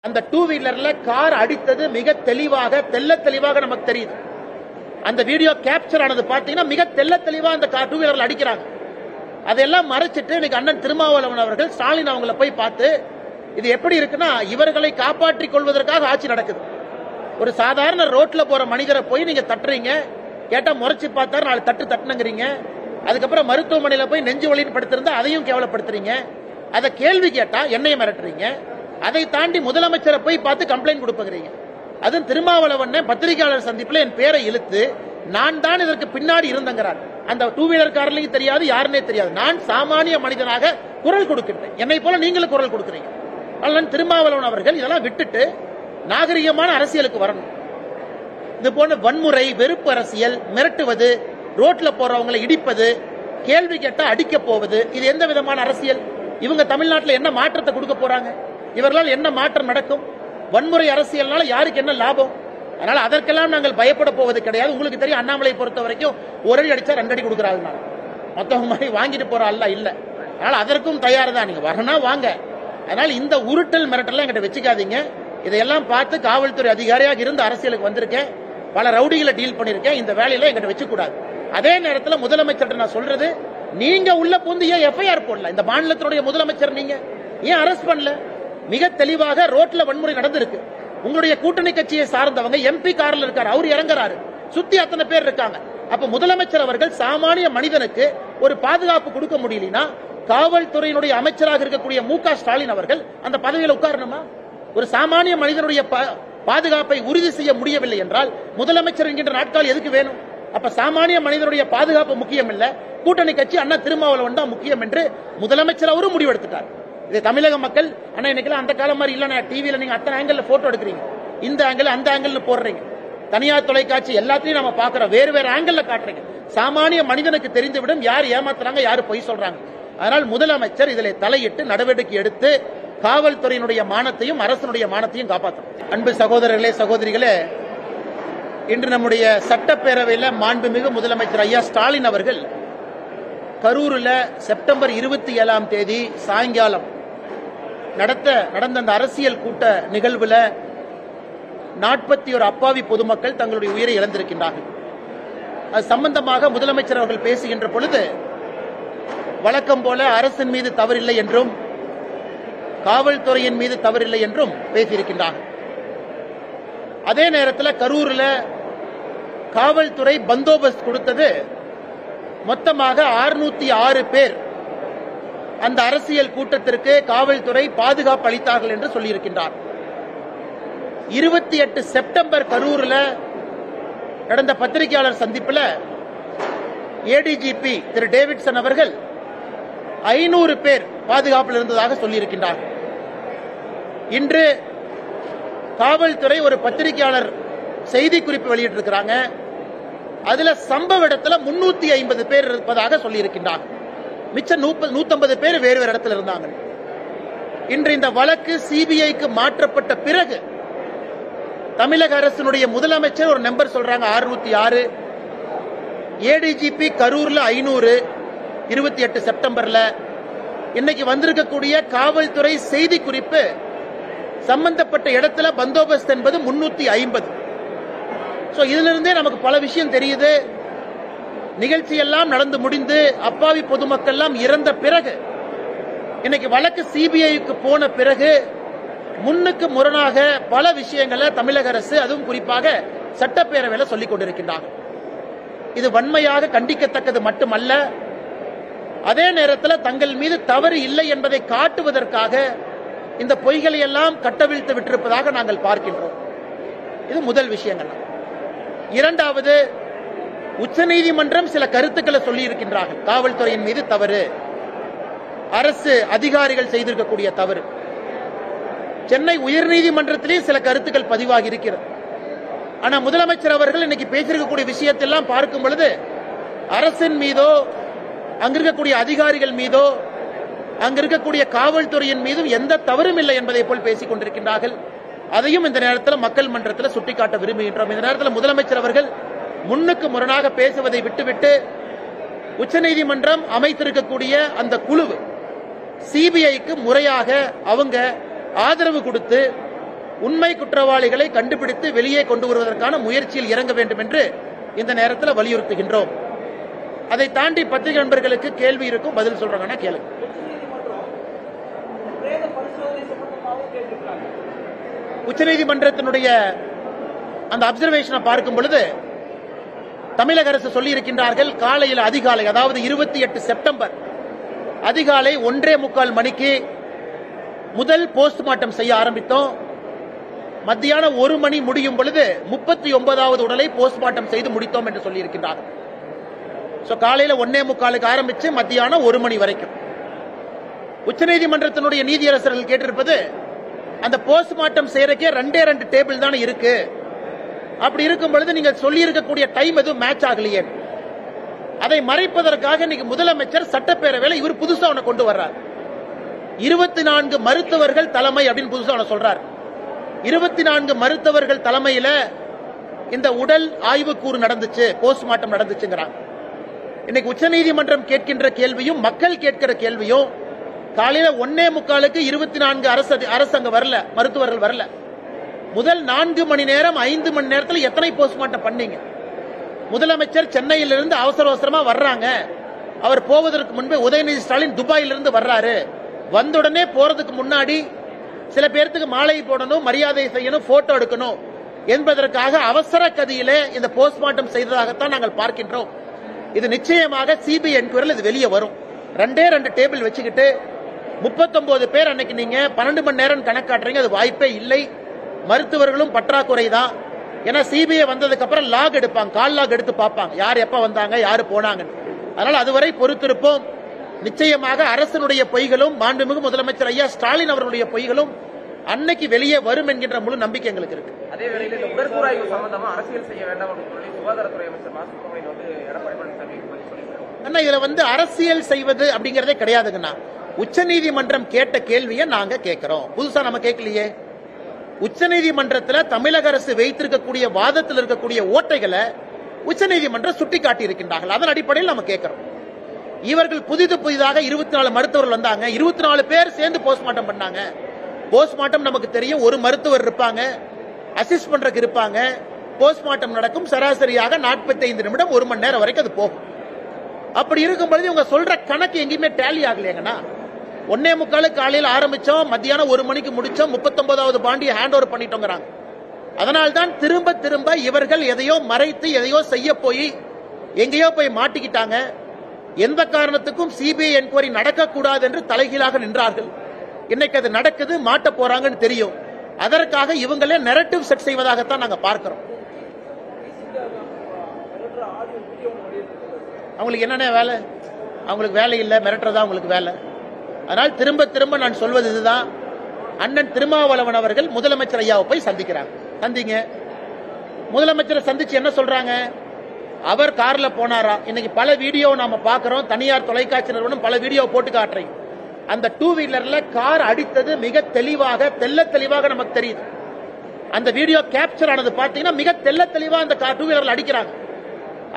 அந்த டூ வீலர்ல கார் அடித்தது மிக தெளிவாக தெளிவாக நமக்கு தெரியுது. அந்த வீடியோ கேப்சர் ஆனது பாத்தீங்கன்னா மிக தெளிவா அந்த டூ வீலர்ல அடிக்கிறாங்க. அதெல்லாம் மறைச்சிட்டு இன்னைக்கு அண்ணன் திருமாவளவன் அவர்கள் ஸ்டாலின் அவங்களை போய் பார்த்து இது எப்படி இருக்குன்னா இவர்களை காப்பாற்றிக் கொள்வதற்காக ஆட்சி நடக்குது. ஒரு சாதாரண ரோட்ல போற மனிதரை போய் நீங்க தட்டுறீங்க, கேட்டா முறைச்சு பார்த்தாரு 4 தட்டு தட்டுனுங்கிறீங்க. அதுக்கப்புறம் மருத்துவமனையில போய் நெஞ்சு வலின்னு படுத்திருந்தா அதையும் கேவலப்படுத்துறீங்க. அதை கேள்வி கேட்டா என்னைய மிரட்டுறீங்க. அதை தாண்டி முதலமைச்சரை போய் பார்த்து கம்ப்ளைண்ட் கொடுப்பீங்க. அதுவும் திருமாவளவன் பத்திரிகையாளர் சந்திப்பில் என் பேரை இழுத்து நான் தான் இதற்கு பின்னாடி இருந்தங்கிறார். அந்த டூ வீலர் காரலையும் தெரியாது, யாருன்னே தெரியாது. நான் சாமானிய மனிதனாக குரல் கொடுக்கின்றேன். என்னை போல நீங்களும் குரல் கொடுக்கிறீங்க. அதனால திருமாவளவன் அவர்கள் இதெல்லாம் விட்டுட்டு நாகரிகமான அரசியலுக்கு வரணும். இது போன்ற வன்முறை, வெறுப்பு அரசியல், மிரட்டுவது, ரோட்ல போறவங்களை இடிப்பது, கேள்வி கேட்டா அடிக்க போவது, இது எந்த விதமான அரசியல்? இவங்க தமிழ்நாட்டில் என்ன மாற்றத்தை கொடுக்க போறாங்க? இவர்களால் என்ன மாற்றம் நடக்கும்? வன்முறை அரசியல்னால யாருக்கு என்ன லாபம்? அதனால அதற்கெல்லாம் நாங்கள் பயப்பட போவது கிடையாது. உங்களுக்கு தெரியும், அண்ணாமலை பொறுத்த வரைக்கும் ஒரு அடி அடிச்சா 2 அடி கொடுக்குறாங்க. மொத்தம் மாதிரி வாங்கிட்டு போற அல்ல இல்ல. அதனால அதற்கும் தயார் தான். நீங்க வரணும் வாங்க. அதனால இந்த உருட்டல் மிரட்டல் என்கிட்ட வச்சுக்காதீங்க. இதையெல்லாம் பார்த்து காவல்துறை அதிகாரியாக இருந்து அரசியலுக்கு வந்திருக்கேன். பல ரவுடிகளை டீல் பண்ணிருக்கேன். இந்த வேலையில என்கிட்ட வச்சுக்கூடாது. அதே நேரத்தில் முதலமைச்சர் நான் சொல்றது, நீங்க உள்ள புந்து ஏன் எஃப்ஐஆர் போடல? இந்த மாநிலத்தினுடைய முதலமைச்சர் நீங்க ஏன் அரெஸ்ட் பண்ணல? மிக தெளிவாக ரோட்ல வன்முறை நடந்திருக்கு. உங்களுடைய கூட்டணி கட்சியை சார்ந்தவங்க எம்பி கார்ல இருக்காரு, அவர் இறங்குறாரு, சுத்தி அத்தனை பேர் இருக்காங்க. அப்ப முதலமைச்சர் அவர்கள் சாமானிய மனிதனுக்கு ஒரு பாதுகாப்பு கொடுக்க முடியலனா காவல்துறையினுடைய அமைச்சராக இருக்கக்கூடிய மு.க. ஸ்டாலின் அவர்கள் அந்த பதவியில் உட்காரணுமா? ஒரு சாமானிய மனிதனுடைய பாதுகாப்பை உறுதி செய்ய முடியவில்லை என்றால் முதலமைச்சர் என்கின்ற நாட்கள் எதுக்கு வேணும்? அப்ப சாமானிய மனிதனுடைய பாதுகாப்பு முக்கியம் இல்ல, கூட்டணி கட்சி அண்ணா திருமாவளவன் தான் முக்கியம் என்று முதலமைச்சர் அவரும் முடிவெடுத்துட்டார். இதை தமிழக மக்கள் அண்ணா இன்னைக்கு அந்த காலம் மாதிரி இல்ல, டிவியில நீங்க அத்தனை ஆங்கிள் போட்டோ எடுக்கிறீங்க, இந்த ஆங்கிள் அந்த ஆங்கிள் போடுறீங்க, தனியார் தொலைக்காட்சி எல்லாத்தையும் நம்ம பாக்குறோம், வேறு வேறு ஆங்கிள் காட்டுறீங்க. சாமானிய மனிதனுக்கு தெரிந்துவிடும் யார் ஏமாத்துறாங்க, யாரு பொய் சொல்றாங்க. அதனால் முதலமைச்சர் இதில் தலையிட்டு நடவடிக்கை எடுத்து காவல்துறையினுடைய மானத்தையும் அரசனுடைய மானத்தையும் காப்பாற்றும். அன்பு சகோதரர்களே, சகோதரிகளே, இன்று நம்முடைய சட்டப்பேரவையில் மாண்புமிகு முதலமைச்சர் ஐயா ஸ்டாலின் அவர்கள் கரூரில் செப்டம்பர் 27ஆம் தேதி சாயங்காலம் நடந்த அந்த அரசியல் கூட்ட நிகழ்வுல 41 அப்பாவி பொதுமக்கள் தங்களுடைய உயிரை இழந்திருக்கின்றார்கள். அது சம்பந்தமாக முதலமைச்சர் அவர்கள் பேசுகின்ற பொழுது வழக்கம் போல அரசின் மீது தவறில்லை என்றும் காவல்துறையின் மீது தவறில்லை என்றும் பேசியிருக்கின்றார்கள். அதே நேரத்தில் கரூரில் காவல்துறை பந்தோபஸ்த் கொடுத்தது மொத்தமாக 606 பேர் அந்த அரசியல் கூட்டத்திற்கு காவல்துறை பாதுகாப்பு அளித்தார்கள் என்று சொல்லியிருக்கின்றார். 28 செப்டம்பர் கரூரில் நடந்த பத்திரிகையாளர் சந்திப்பில் ஏடிஜிபி திரு டேவிட்சன் அவர்கள் 500 பேர் பாதுகாப்பில் இருந்ததாக சொல்லியிருக்கின்றார். இன்று காவல்துறை ஒரு பத்திரிகையாளர் செய்தி குறிப்பு வெளியிட்டிருக்கிறாங்க. அதுல சம்பவ இடத்துல 350 பேர் இருப்பதாக சொல்லியிருக்கின்றார். மிச்சம் 150 பேர் வேறு வேறு இடத்துல இருந்தாங்க. இன்று இந்த வழக்கு சிபிஐக்கு மாற்றப்பட்ட பிறகு தமிழக அரசினுடைய முதலமைச்சர் ஒரு நம்பர் சொல்றாங்க 606, ஏடிஜிபி கரூர்ல 500, 28 செப்டம்பர்ல. இன்னைக்கு வந்திருக்கக்கூடிய காவல்துறை செய்தி குறிப்பு சம்பந்தப்பட்ட இடத்துல பந்தோபஸ்த் என்பது 350. இதுல இருந்தே நமக்கு பல விஷயம் தெரியுது. நிகழ்ச்சி எல்லாம் நடந்து முடிந்து அப்பாவி பொதுமக்கள் எல்லாம் இறந்த பிறகு இன்னைக்கு வழக்கு சிபிஐக்கு போன பிறகு முன்னுக்கு முரணாக பல விஷயங்களை தமிழக அரசு, அதுவும் குறிப்பாக சட்டப்பேரவையில் சொல்லிக் கொண்டிருக்கின்றார்கள். இது வன்மையாக கண்டிக்கத்தக்கது மட்டுமல்ல, அதே நேரத்தில் தங்கள் மீது தவறு இல்லை என்பதை காட்டுவதற்காக இந்த பொய்களை எல்லாம் கட்டவிழ்த்து விட்டிருப்பதாக நாங்கள் பார்க்கின்றோம். இது முதல் விஷயங்கள். இரண்டாவது, உச்சநீதிமன்றம் சில கருத்துக்களை சொல்லி இருக்கின்றார்கள். காவல்துறையின் மீது தவறு, அரசு அதிகாரிகள் செய்திருக்கக்கூடிய தவறு. சென்னை உயர்நீதிமன்றத்திலேயே சில கருத்துக்கள் பதிவாகி இருக்கிறது. ஆனா முதலமைச்சர் அவர்கள் இன்னைக்கு பேசியிருக்கக்கூடிய விஷயத்தெல்லாம் பார்க்கும் பொழுது அரசின் மீதோ அங்க இருக்கக்கூடிய அதிகாரிகள் மீதோ அங்க இருக்கக்கூடிய காவல்துறையின் மீதும் எந்த தவறும் இல்லை என்பதை போல் பேசிக் கொண்டிருக்கின்றார்கள். அதையும் இந்த நேரத்தில் மக்கள் மன்றத்தில் சுட்டிக்காட்ட விரும்புகின்றோம். இந்த நேரத்தில் முதலமைச்சர் அவர்கள் முன்னுக்கு முரணாக பேசுவதை விட்டுவிட்டு உச்சநீதிமன்றம் அமைத்திருக்கக்கூடிய அந்த குழு சிபிஐக்கு முறையாக அவங்க ஆதரவு கொடுத்து உண்மை குற்றவாளிகளை கண்டுபிடித்து வெளியே கொண்டு வருவதற்கான முயற்சியில் இறங்க வேண்டும் என்று இந்த நேரத்தில் வலியுறுத்துகின்றோம். அதை தாண்டி பத்திரிகை நண்பர்களுக்கு கேள்வி இருக்கும், பதில் சொல்றாங்கன்னா கேளுங்க. உச்சநீதிமன்றத்தினுடைய அந்த அப்சர்வேஷனை பார்க்கும் பொழுது தமிழக அரசு சொல்லி இருக்கின்றார்கள், காலையில் அதிகாலை, அதாவது 28 செப்டம்பர் அதிகாலை 1:45 மணிக்கு முதல் போஸ்ட்மார்ட்டம் செய்ய ஆரம்பித்தோம். மத்தியானம் 1 மணி முடியும் பொழுது 39வது உடலை போஸ்ட்மார்ட்டம் செய்து முடித்தோம் என்று சொல்லி இருக்கின்றார்கள். காலையில 1:45 ஆரம்பிச்சு மத்தியானம் 1 மணி வரைக்கும். உச்சநீதிமன்றத்தினுடைய நீதியரசர்கள் கேட்டிருப்பது, அந்த போஸ்ட்மார்ட்டம் செய்யறக்கே 2 டேபிள் தானே இருக்கு, அப்படி இருக்கும் பொழுது நீங்க சொல்லி இருக்கக்கூடிய டைம் எதுவும் மேட்ச் ஆகலையே. அதை மறைப்பதற்காக இன்னைக்கு முதலமைச்சர் சட்டப்பேரவையில் இவர் புதுசா ஒண்ணு கொண்டு வர்றார். 24 மருத்துவர்கள் தலைமை அப்படின்னு புதுசா ஒண்ணு சொல்றார். 24 மருத்துவர்கள் தலைமையில இந்த உடல் ஆய்வுக்கூறு நடந்துச்சு, போஸ்ட்மார்ட்டம் நடந்துச்சுங்கிறாங்க. இன்னைக்கு உச்சநீதிமன்றம் கேட்கின்ற கேள்வியும் மக்கள் கேட்கிற கேள்வியும், காலையில 1:45க்கு 24 அரசு அங்க வரல, மருத்துவர்கள் வரல. முதல் 4 மணி நேரம் 5 மணி நேரத்தில் எத்தனை போஸ்ட்மார்ட்டம் பண்ணீங்க? முதலமைச்சர் சென்னையிலிருந்து அவசரமா வர்றாங்க. அவர் போவதற்கு முன்பே உதயநிதி ஸ்டாலின் துபாயிலிருந்து வர்றாரு. வந்தவுடனே போறதுக்கு முன்னாடி சில பேருக்கு மாலை போடணும், மரியாதை செய்யணும், போட்டோ எடுக்கணும் என்பதற்காக அவசர கதியிலே இந்த போஸ்ட்மார்ட்டம் செய்ததாகத்தான் நாங்கள் பார்க்கின்றோம். இது நிச்சயமாக சிபிஐ என்கொயரியில் இது வெளியே வரும். 2 டேபிள் வச்சுக்கிட்டு 39 பேர் அன்னைக்கு நீங்க 12 மணி நேரம் கணக்காட்டுறீங்க, அது வாய்ப்பே இல்லை. மருத்துவர்களும் பற்றாக்குறை தான். ஏன்னா சிபிஐ வந்ததுக்கு அப்புறம் லாக் எடுப்பாங்க, கால் லாக் எடுத்து பார்ப்பாங்க, யார் எப்ப வந்தாங்க, யாரு போனாங்க. அதனால அதுவரை பொறுத்திருப்போம். நிச்சயமாக அரசனுடைய பொய்களும் மாண்புமிகு முதலமைச்சர் ஐயா ஸ்டாலின் அவர்களுடைய பொய்களும் அன்னைக்கு வெளியே வரும் என்கின்ற முழு நம்பிக்கை எங்களுக்கு இருக்கு. அதே வேளையில் இந்த உடற்கூறாய்வு சம்பந்தமா அரசியல் செய்ய வேண்டாம் அப்படின்னு சொல்லி சுகாதாரத்துறை அமைச்சர் மா. சுப்பிரமணியன் வந்து எடப்பாடி பழனிசாமி சொல்லியிருக்காங்க. இதுல அரசியல் செய்வது அப்படிங்கறதே கிடையாதுங்கண்ணா. உச்சநீதிமன்றம் கேட்ட கேள்வியை நாங்க கேட்கிறோம், புதுசா நம்ம கேட்கலையே. உச்சநீதிமன்றத்தில் தமிழக அரசு வைத்திருக்கக்கூடிய வாதத்தில் இருக்கக்கூடிய ஓட்டைகளை உச்சநீதிமன்றம் சுட்டிக்காட்டி இருக்கின்றார்கள். அதன் அடிப்படையில் நம்ம கேட்கிறோம். இவர்கள் புதிதாக 24 மருத்துவர்கள் வந்தாங்க, 24 பேர் சேர்ந்து போஸ்ட்மார்ட்டம் பண்ணாங்க. போஸ்ட்மார்ட்டம் நமக்கு தெரியும், ஒரு மருத்துவர் இருப்பாங்க, அசிஸ்ட் பண்றதுக்கு இருப்பாங்க. போஸ்ட்மார்ட்டம் நடக்கும் சராசரியாக 45 நிமிடம், 1 மணி நேரம் வரைக்கும் அது போகும். அப்படி இருக்கும் பொழுது இவங்க சொல்ற கணக்கு எங்கேயுமே டேலி ஆகலையாங்கன்னா. 1:45 காலையில் ஆரம்பிச்சோம், மத்தியானம் 1 மணிக்கு முடிச்சோம், 39வது பாண்டியை ஹேண்ட் ஓவர் பண்ணிட்டோங்கிறாங்க. அதனால்தான் திரும்ப இவர்கள் எதையோ மறைத்து எதையோ செய்ய போய் எங்கேயோ போய் மாட்டிக்கிட்டாங்க. எந்த காரணத்துக்கும் சிபிஐ என்கொயரி நடக்கக்கூடாது என்று தலைகீழாக நின்றார்கள். இன்னைக்கு அது நடக்குது, மாட்ட போறாங்கன்னு தெரியும். அதற்காக இவங்களே நெரட்டிவ் செட் செய்வதாகத்தான் நாங்க பார்க்கிறோம். அவங்களுக்கு என்னென்ன வேலை? அவங்களுக்கு வேலை இல்லை, மிரட்டுறதா அவங்களுக்கு வேலை. அதனால் திரும்ப நான் சொல்வது இதுதான். அண்ணன் திருமாவளவன் அவர்கள் முதலமைச்சர் ஐயாவை போய் சந்திக்கிறாங்க. சந்திங்க. முதலமைச்சரை சந்திச்சு என்ன சொல்றாங்க? அவர் கார்ல போனாரா? இன்னைக்கு பல வீடியோ நாம பாக்குறோம், தனியார் தொலைக்காட்சி நிறுவனம் பல வீடியோ போட்டு காட்டுறீங்க. அந்த 2 வீலர்ல கார் அடித்தது மிக தெளிவாக, தெளிவாக நமக்கு தெரியுது. அந்த வீடியோ கேப்சர் ஆனது பாத்தீங்கன்னா மிக தெளிவா அந்த 2 வீலர்ல அடிக்கிறாங்க.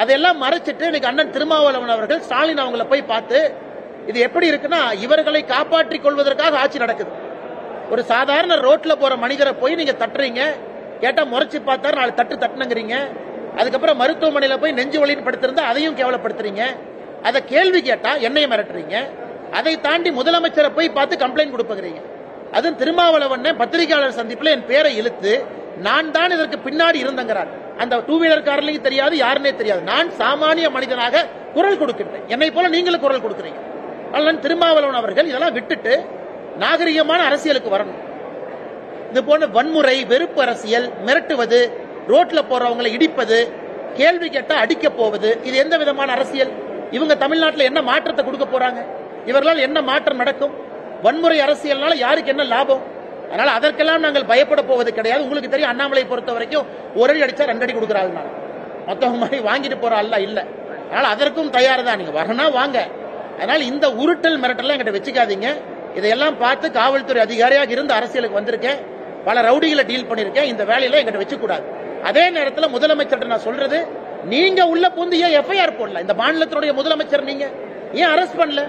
அதெல்லாம் மறைச்சிட்டு இன்னைக்கு அண்ணன் திருமாவளவன் அவர்கள் ஸ்டாலின் அவங்களை போய் பார்த்து, இது எப்படி இருக்குன்னா, இவர்களை காப்பாற்றிக் கொள்வதற்காக ஆட்சி நடக்குது. ஒரு சாதாரண ரோட்ல போற மனிதரை போய் நீங்க தட்டுறீங்க, கேட்டா முறைச்சு பார்த்தாரு 4 தட்டு தட்டுனுங்கிறீங்க. அதுக்கப்புறம் மருத்துவமனையில போய் நெஞ்சு வலின்னு படுத்திருந்தா அதையும் கேவலப்படுத்துறீங்க. அதை கேள்வி கேட்டா என்னைய மிரட்டுறீங்க. அதை தாண்டி முதலமைச்சரை போய் பார்த்து கம்ப்ளைண்ட் கொடுப்பீங்க. அதுவும் திருமாவளவன் பத்திரிகையாளர் சந்திப்பில் என் பேரை இழுத்து நான் தான் இதற்கு பின்னாடி இருந்தங்கிறார். அந்த 2 வீலர் காரலையும் தெரியாது, யாருன்னே தெரியாது. நான் சாமானிய மனிதனாக குரல் கொடுக்கின்றேன், என்னை போல நீங்களும் குரல் கொடுக்கிறீங்க. அதனால் திருமாவளவன் அவர்கள் இதெல்லாம் விட்டுட்டு நாகரிகமான அரசியலுக்கு வரணும். இது போன்ற வன்முறை, வெறுப்பு அரசியல், மிரட்டுவது, ரோட்ல போறவங்களை இடிப்பது, கேள்வி கேட்டா அடிக்க போவது, இது எந்த விதமான அரசியல்? இவங்க தமிழ்நாட்டில் என்ன மாற்றத்தை கொடுக்க போறாங்க? இவர்களால் என்ன மாற்றம் நடக்கும்? வன்முறை அரசியல்னால யாருக்கு என்ன லாபம்? அதனால அதற்கெல்லாம் நாங்கள் பயப்பட போவது கிடையாது. உங்களுக்கு தெரியும், அண்ணாமலை பொறுத்த வரைக்கும் ஒரு அடி அடிச்சா 2 அடி கொடுக்குறாங்க. மொத்தம் மாதிரி வாங்கிட்டு போற அல்ல இல்ல. அதனால அதற்கும் தயார் தான். நீங்க வரனா வாங்க. அதனால இந்த உருட்டல் மிரட்டல் என்கிட்ட வச்சுக்காதீங்க. இதையெல்லாம் பார்த்து காவல்துறை அதிகாரியாக இருந்து அரசியலுக்கு வந்திருக்கேன், பல ரவுடிகளை டீல் பண்ணிருக்கேன். இந்த வேலையில என்கிட்ட வச்சு கூடாது. அதே நேரத்தில் முதலமைச்சர் நான் சொல்றது, நீங்க உள்ள புந்து ஏன் எஃப்ஐஆர் போடல? இந்த மாநிலத்தினுடைய முதலமைச்சர் நீங்க ஏன் அரெஸ்ட் பண்ணல?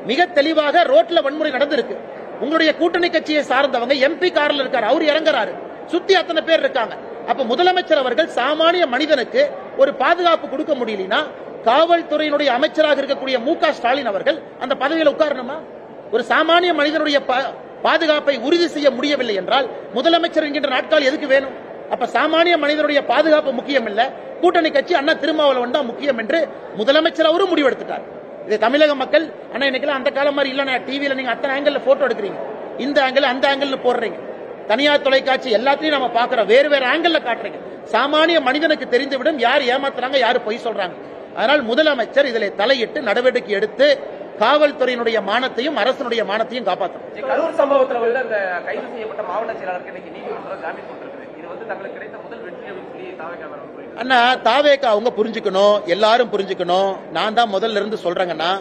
மிக தெளிவாக ரோட்ல வன்முறை நடந்திருக்கு. உங்களுடைய கூட்டணி கட்சியை சார்ந்தவங்க எம்பி கார்ல இருக்காரு, அவர் இறங்குறாரு, சுத்தி அத்தனை பேர் இருக்காங்க. அப்ப முதலமைச்சர் அவர்கள் சாமானிய மனிதனுக்கு ஒரு பாதுகாப்பு கொடுக்க முடியலனா காவல்துறையினுடைய அமைச்சராக இருக்கக்கூடிய மு.க. ஸ்டாலின் அவர்கள் அந்த பதவியில் உட்காரணுமா? ஒரு சாமானிய மனிதனுடைய பாதுகாப்பை உறுதி செய்ய முடியவில்லை என்றால் முதலமைச்சர் என்கின்ற நாட்கள் எதுக்கு வேணும்? அப்ப சாமானிய மனிதனுடைய பாதுகாப்பு முக்கியம் இல்ல, கூட்டணி கட்சி அண்ணா திருமாவளவன் தான் முக்கியம் என்று முதலமைச்சர் அவரும் முடிவெடுத்துட்டார். இதை தமிழக மக்கள் அண்ணா இன்னைக்கு அந்த காலம் மாதிரி இல்ல, டிவியில நீங்க அத்தனை ஆங்கிள் போட்டோ எடுக்கிறீங்க, இந்த ஆங்கிள் அந்த ஆங்கிள் போடுறீங்க, தனியார் தொலைக்காட்சி எல்லாத்தையும் நம்ம பாக்குறோம், வேறு வேறு ஆங்கிள் காட்டுறீங்க. சாமானிய மனிதனுக்கு தெரிந்துவிடும் யார் ஏமாத்துறாங்க, யாரு பொய் சொல்றாங்க. அதனால் முதலமைச்சர் இதில் தலையிட்டு நடவடிக்கை எடுத்து காவல்துறையினுடைய மானத்தையும் அரசனுடைய மானத்தையும் காப்பாற்றும். கரூர் சம்பவத்தில் உள்ள அந்த கைது செய்யப்பட்ட மாவட்ட செயலாளருக்கு இன்னைக்கு நீதிமன்றம் ஜாமீன் கொடுத்திருக்குது. இது வந்து தங்களுக்கு கிடைத்த முதல் வெற்றி அப்படின்னு சொல்லி தாவேகா அண்ணா தாவேகா அவங்க புரிஞ்சுக்கணும், எல்லாரும் புரிஞ்சுக்கணும். நான் தான் முதல்ல இருந்து சொல்றேங்கன்னா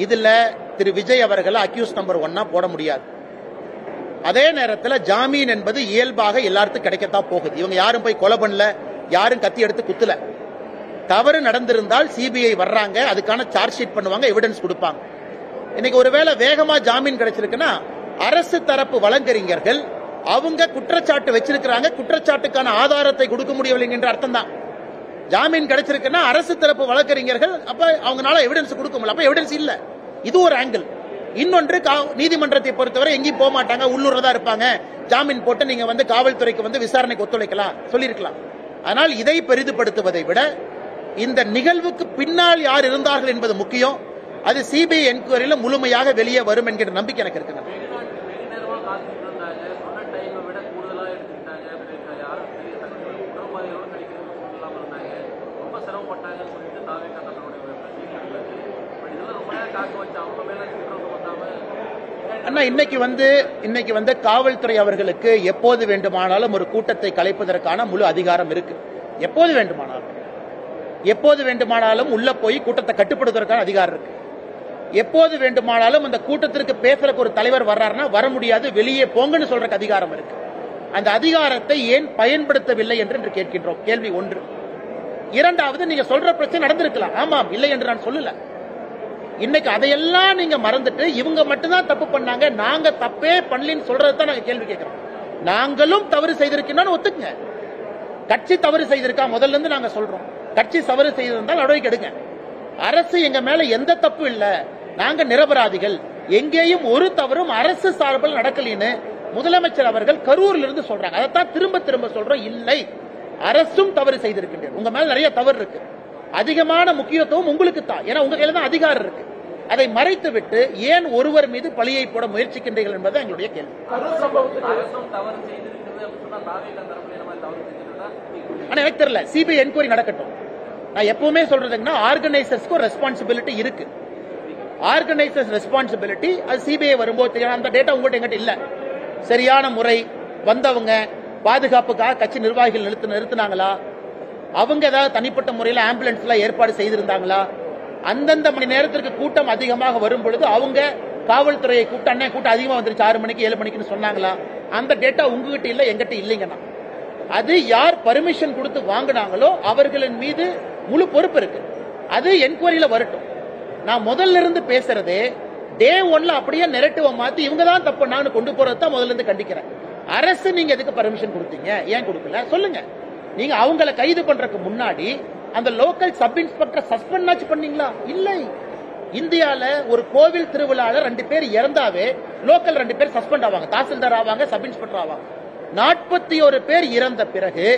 இதுல திரு விஜய் அவர்களை அக்யூஸ் நம்பர் 1 போட முடியாது. அதே நேரத்தில் ஜாமீன் என்பது இயல்பாக எல்லாருக்கும் கிடைக்கத்தான் போகுது. இவங்க யாரும் போய் கொலை பண்ணல, யாரும் கத்தி எடுத்து குத்தல. தவறு நடந்திருந்தால் சிபிஐ வர்றாங்க, அதுக்கான சார்ஜ் ஷீட் பண்ணுவாங்க, எவிடன்ஸ் கொடுப்பாங்க. இன்னைக்கு ஒருவேளை வேகமா ஜாமீன் கிடைச்சிருக்குன்னா அரசு தரப்பு வழக்கறிஞர்கள் அவங்க குற்றச்சாட்டு வச்சிருக்கிறாங்க, குற்றச்சாட்டுக்கான ஆதாரத்தை கொடுக்க முடியவில்லை என்ற அர்த்தம் தான். ஜாமீன் கிடைச்சிருக்குன்னா அரசு தரப்பு வழக்கறிஞர்கள் அப்ப அவங்களால எவிடன்ஸ் கொடுக்க முடியல, அப்ப எவிடன்ஸ் இல்ல. இது ஒரு ஆங்கிள். இன்னொன்று நீதிமன்றத்தை பொறுத்தவரை எங்கேயும் போக மாட்டாங்க, உள்ளூர்ல தான் இருப்பாங்க. ஜாமீன் போட்டு நீங்க வந்து காவல்துறைக்கு வந்து விசாரணைக்கு ஒத்துழைக்கலாம் சொல்லியிருக்கலாம். ஆனால் இதை பெரிதுபடுத்துவதை விட இந்த நிகழ்வுக்கு பின்னால் யார் இருந்தார்கள் என்பது முக்கியம். அது சிபிஐ என்கொயரியில முழுமையாக வெளியே வரும் என்கிற நம்பிக்கை எனக்கு இருக்கு. அண்ணா இன்னைக்கு வந்து காவல்துறை அவர்களுக்கு எப்போது வேண்டுமானாலும் ஒரு கூட்டத்தை கலைப்பதற்கான முழு அதிகாரம் இருக்கு. எப்போது வேண்டுமானாலும் உள்ள போய் கூட்டத்தை கட்டுப்படுத்துவதற்கான அதிகாரம் இருக்கு. எப்போது வேண்டுமானாலும் அந்த கூட்டத்திற்கு பேசுறதுக்கு ஒரு தலைவர் வர்றாருன்னா வர முடியாது, வெளியே போங்கன்னு சொல்றதுக்கு அதிகாரம் இருக்கு. அந்த அதிகாரத்தை ஏன் பயன்படுத்தவில்லை என்று கேட்கின்றோம். கேள்வி 1. இரண்டாவது, நீங்க சொல்ற பிரச்சனை நடந்திருக்கலாம், ஆமாம், இல்லை என்று நான் சொல்லல. இன்னைக்கு அதையெல்லாம் நீங்க மறந்துட்டு இவங்க மட்டும்தான் தப்பு பண்ணாங்க, நாங்க தப்பே பண்ணலன்னு சொல்றதுதான் நாங்க கேள்வி கேட்கிறோம். நாங்களும் தவறு செய்திருக்கோம் ஒத்துக்குங்க. கட்சி தவறு செய்திருக்கா முதல்ல இருந்து நாங்க சொல்றோம். கட்சி தவறு செய்திருந்தால் நடவடிக்கை எடுங்க. அரசு எங்க மேல எந்த தப்பு இல்ல, நாங்க நிரபராதிகள், எங்கேயும் ஒரு தவறும் அரசு சார்பில் நடக்கலின்னு முதலமைச்சர் அவர்கள் கரூரில் இருந்து சொல்றாங்க. அதைத்தான் திரும்ப திரும்ப சொல்றோம். இல்லை, அரசும் தவறு செய்திருக்கின்றது, உங்க மேல நிறைய தவறு இருக்கு, அதிகமான முக்கியத்துவம் உங்களுக்கு தான், ஏன்னா உங்க கையில தான் அதிகாரம் இருக்கு. அதை மறைத்து விட்டு ஏன் ஒருவர் மீது பழியை போட முயற்சிக்கின்றீர்கள் என்பது எங்களுடைய கேள்வி. எனக்கு தெரியல, சிபிஐ என்கொயரி நடக்கட்டும். நான் எப்பவுமே சொல்றதுன்னா ஆர்கனைசர்ஸ்க்கு ரெஸ்பான்சிபிலிட்டி இருக்கு. ஆர்கனைசர்ஸ் ரெஸ்பான்சிபிலிட்டி அது சிபிஐ வரும்போது அந்த டேட்டா உங்கள்கிட்ட எங்கிட்ட இல்ல. சரியான முறை வந்தவங்க பாதுகாப்புக்காக கட்சி நிர்வாகிகள் நிறுத்தினாங்களா, அவங்க ஏதாவது தனிப்பட்ட முறையில் ஆம்புலன்ஸ்ல ஏற்பாடு செய்திருந்தாங்களா, அந்தந்த மணி நேரத்திற்கு கூட்டம் அதிகமாக வரும் பொழுது அவங்க காவல்துறையை கூட்டம் அதிகமாக வந்துருச்சு 6 மணிக்கு 7 மணிக்குன்னு சொன்னாங்களா, அந்த டேட்டா உங்ககிட்ட இல்ல, எங்கிட்ட இல்லைங்கண்ணா. அது யார் பர்மிஷன் கொடுத்து வாங்கினாங்களோ அவர்களின் மீது முழு பொறுப்பு இருக்கு. அது என்கொயரியில வரட்டும். நான் முதல்ல இருந்து பேசுறதே டே 1ல அப்படியே நெரட்டிவ மாத்தி இவங்க தான் தப்பு நான் கொண்டு போறதான் முதல்ல இருந்து கண்டிக்கிறேன். அரசு நீங்க எதுக்கு பர்மிஷன் கொடுத்தீங்க, ஏன் கொடுக்கல சொல்லுங்க. நீங்க அவங்களை கைது பண்றதுக்கு முன்னாடி அந்த லோக்கல் சப் இன்ஸ்பெக்டர் சஸ்பெண்ட் பண்ணீங்களா? இல்லை. இந்தியால ஒரு கோவில் திருவிழால 2 பேர் இறந்தாவே லோக்கல் 2 பேர் சஸ்பெண்ட் ஆவாங்க, தாசில்தார் ஆவாங்க, சப் இன்ஸ்பெக்டர் ஆவாங்க. 41 பேர் இறந்த பிறகு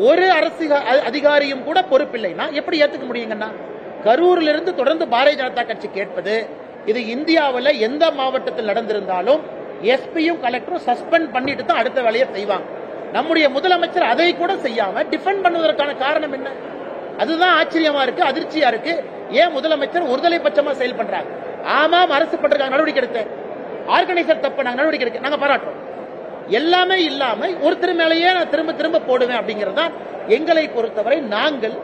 ஒரு அரசு அதிகாரியும் கூட பொறுப்பில்லைன்னா எப்படி ஏத்துக்க முடியுங்கன்னா? கரூரில் இருந்து தொடர்ந்து பாரதிய ஜனதா கட்சி கேட்பது, இது இந்தியாவில் எந்த மாவட்டத்தில் நடந்திருந்தாலும் எஸ்பியும் கலெக்டரும் சஸ்பெண்ட் பண்ணிட்டு தான் அடுத்த வேலையை செய்வாங்க. நம்முடைய முதலமைச்சர் அதை கூட செய்யாம டிஃபெண்ட் பண்ணுவதற்கான காரணம் என்ன? அதுதான் ஆச்சரியமா இருக்கு, அதிர்ச்சியா இருக்கு. ஏன் முதலமைச்சர் ஒருதலை பட்சமா செயல் பண்றாங்க? ஆமாம், அரசு பண்றாங்க, நடவடிக்கை எடுத்த ஆர்கனைசர் தப்பு, நாங்க நடவடிக்கை எடுக்க நாங்க பாராட்டுறோம். எல்லாமே இல்லாம ஒருத்தர் மேலேயே நான் திரும்ப திரும்ப போடுவேன் அப்படிங்கறதா எங்களை பொறுத்தவரை நாங்கள்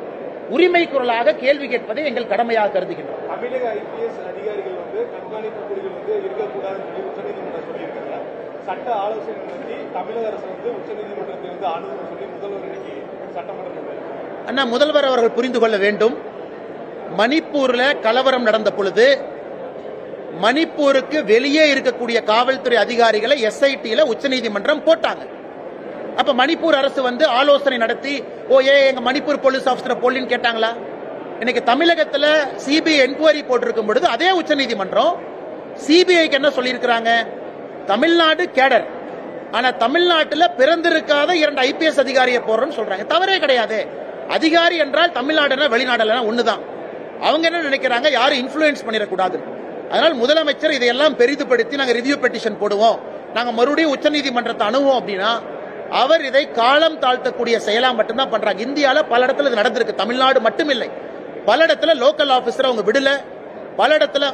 உரிமை குரலாக கேள்வி கேட்பதை எங்கள் கடமையாக கருதுகின்றோம். தமிழக ஐபிஎஸ் அதிகாரிகள் வந்து கண்காணிப்பு குழுவில் வந்து இருக்கக்கூடாது உச்சநீதிமன்றம் சொல்லியிருக்காங்க. சட்ட ஆலோசனை நடத்தி தமிழக அரசு வந்து உச்சநீதிமன்றத்தை வந்து அணுகுன்னு சொல்லி முதல்வர் இன்னைக்கு சட்டமன்றத்தில் அண்ணா முதல்வர் அவர்கள் புரிந்து கொள்ள வேண்டும். மணிப்பூர்ல கலவரம் நடந்த பொழுது மணிப்பூருக்கு வெளியே இருக்கக்கூடிய காவல்துறை அதிகாரிகளை எஸ்ஐடியில உச்சநீதிமன்றம் போட்டாங்க. அப்ப மணிப்பூர் அரசு வந்து ஆலோசனை நடத்தி எங்க மணிப்பூர் போலீஸ் ஆபீசர் போலின்னு கேட்டாங்களா? இன்னைக்கு தமிழகத்துல சிபிஐ என்கொயரி போட்டிருக்கும் பொழுது அதே உச்சநீதிமன்றம் சிபிஐக்கு என்ன சொல்லியிருக்கிறாங்க? தமிழ்நாடு கேடர், ஆனா தமிழ்நாட்டில் பிறந்திருக்காத 2 ஐபிஎஸ் அதிகாரியை போடுறோம்னு சொல்றாங்க. தவறே கிடையாது. அதிகாரி என்றால் தமிழ்நாடுனா வெளிநாடுல ஒண்ணுதான். அவங்க என்ன நினைக்கிறாங்க? யாரும் இன்ஃபுளுன்ஸ் பண்ணிடக்கூடாது. அதனால் முதலமைச்சர் இதையெல்லாம் பெரிதுபடுத்தி நாங்க ரிவ்யூ பெட்டிஷன் போடுவோம், நாங்க மறுபடியும் உச்சநீதிமன்றத்தை அணுவோம் அப்படின்னா அவர் இதை காலம் தாழ்த்தக்கூடிய செயலா மட்டும்தான் பண்றாங்க. இந்தியால பல இடத்துல இது நடந்திருக்கு, தமிழ்நாடு மட்டுமில்லை. பல இடத்துல லோக்கல் ஆபீசர் அவங்க விடல, பல இடத்துல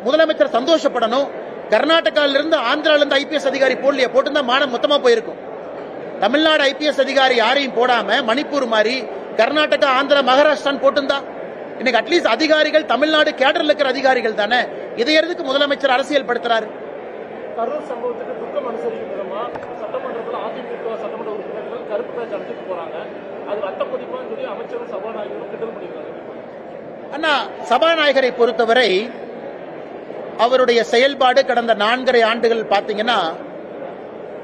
முதலமைச்சர் சந்தோஷப்படணும். கர்நாடகால இருந்து ஆந்திரால இருந்து ஐபிஎஸ் அதிகாரி போடலையே, போட்டுதான் மானம் மொத்தமா போயிருக்கும். தமிழ்நாடு ஐபிஎஸ் அதிகாரி யாரையும் போடாம மணிப்பூர் மாதிரி கர்நாடகா, ஆந்திரா, மகாராஷ்டிரான்னு போட்டுந்தா இன்னைக்கு அட்லீஸ்ட் அதிகாரிகள் தமிழ்நாடு கேடர்ல இருக்கிற அதிகாரிகள் தானே. இதை எதுக்கு முதலமைச்சர் அரசியல் படுத்துறாரு? கரூர் சம்பவத்துக்கு துக்கம் அனுசரிக்கும் விதமா சட்டமன்றத்தில் அதிமுக சட்டமன்ற உறுப்பினர்கள் கருப்பு பேட்ச் அடிச்சுட்டு போறாங்க. அது ரத்த கொதிப்பான்னு சொல்லி அமைச்சரும் சபாநாயகரும் கிண்டல் பண்ணியிருக்காங்க. அண்ணா, சபாநாயகரை பொறுத்தவரை அவருடைய செயல்பாடு கடந்த 4.5 ஆண்டுகள் பாத்தீங்கன்னா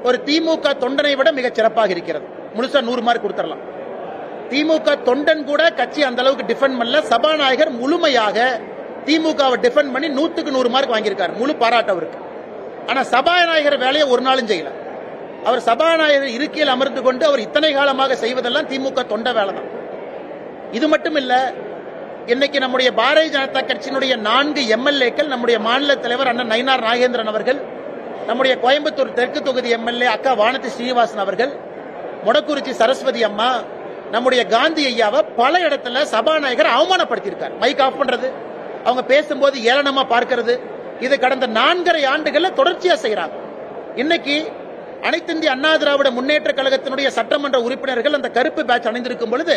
ஒரு திமுக தொண்டனை விட மிகச் சிறப்பாக இருக்கிறது. முழுசா 100 மார்க் கொடுத்துடலாம். திமுக தொண்டன் கூட கட்சி அந்த அளவுக்கு டிஃபெண்ட் பண்ணல. சபாநாயகர் முழுமையாக திமுகவை டிஃபெண்ட் பண்ணி 100க்கு 100 மார்க் வாங்கியிருக்காரு. முழு பாராட்டு அவருக்கு. ஆனா சபாநாயகர் வேலையை ஒரு நாளும் செய்யல. அவர் சபாநாயகர் இருக்கையில் அமர்ந்து கொண்டு அவர் இத்தனை காலமாக செய்வதெல்லாம் திமுக தொண்ட வேலை தான். இது மட்டும் இல்ல, இன்னைக்கு நம்முடைய பாரதிய ஜனதா கட்சியினுடைய 4 எம்எல்ஏக்கள், நம்முடைய மாநில தலைவர் அண்ணன் நயினார் நாகேந்திரன் அவர்கள், நம்முடைய கோயம்புத்தூர் தெற்கு தொகுதி எம்எல்ஏ அக்கா வானதி ஸ்ரீனிவாசன் அவர்கள், மொடக்குறிச்சி சரஸ்வதி அம்மா, நம்முடைய காந்தி ஐயாவை பல இடத்துல சபாநாயகர் அவமானப்படுத்தியிருக்கார். மைக் ஆஃப் பண்றது, அவங்க பேசும்போது ஏளனமா பார்க்கிறது, இது கடந்த 4.5 ஆண்டுகள்ல தொடர்ச்சியா செய்யறாங்க. இன்னைக்கு அனைத்து இந்திய அண்ணா திராவிட முன்னேற்ற கழகத்தினுடைய சட்டமன்ற உறுப்பினர்கள் அந்த கருப்பு பேட்ச் அணிந்திருக்கும் பொழுது